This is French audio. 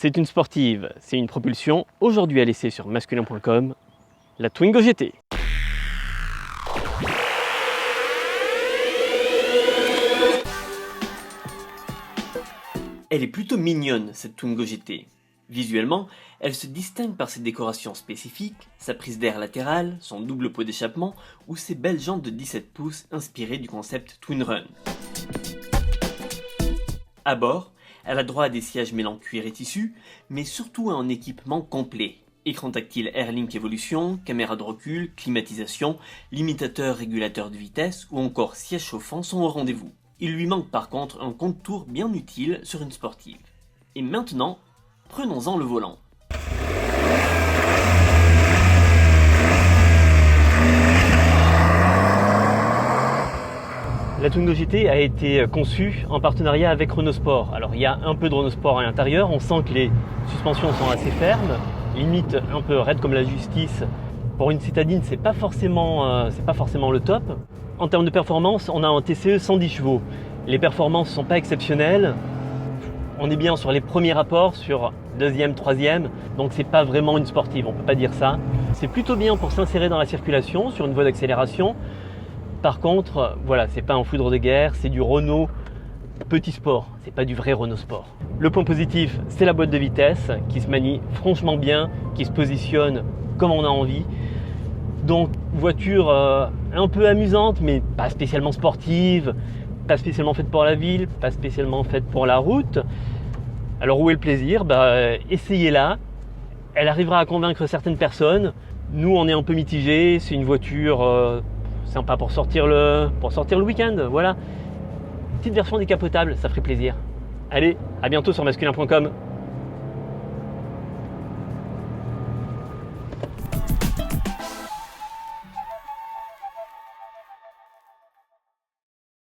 C'est une sportive, c'est une propulsion. Aujourd'hui à l'essai sur masculin.com, la Twingo GT. Elle est plutôt mignonne, cette Twingo GT. Visuellement, elle se distingue par ses décorations spécifiques, sa prise d'air latérale, son double pot d'échappement ou ses belles jantes de 17 pouces inspirées du concept Twin Run. À bord, elle a droit à des sièges mêlant cuir et tissu, mais surtout à un équipement complet. Écran tactile Airlink Evolution, caméra de recul, climatisation, limitateur régulateur de vitesse ou encore siège chauffant sont au rendez-vous. Il lui manque par contre un compte-tours bien utile sur une sportive. Et maintenant, prenons-en le volant. La Twingo GT a été conçue en partenariat avec Renault Sport. Alors il y a un peu de Renault Sport à l'intérieur, on sent que les suspensions sont assez fermes, limite un peu raides comme la justice. Pour une citadine, c'est pas forcément le top. En termes de performance, on a un TCE 110 chevaux. Les performances ne sont pas exceptionnelles. On est bien sur les premiers rapports, sur deuxième, troisième, donc c'est pas vraiment une sportive, on peut pas dire ça. C'est plutôt bien pour s'insérer dans la circulation, sur une voie d'accélération. Par contre, voilà, c'est pas un foudre de guerre, c'est du Renault petit sport, c'est pas du vrai Renault Sport. Le point positif, c'est la boîte de vitesse qui se manie franchement bien, qui se positionne comme on a envie. Donc voiture un peu amusante, mais pas spécialement sportive, pas spécialement faite pour la ville, pas spécialement faite pour la route. Alors où est le plaisir ? Essayez-la, elle arrivera à convaincre certaines personnes. Nous on est un peu mitigés, c'est une voiture sympa pour sortir le week-end, voilà. Petite version décapotable, ça ferait plaisir. Allez, à bientôt sur masculin.com.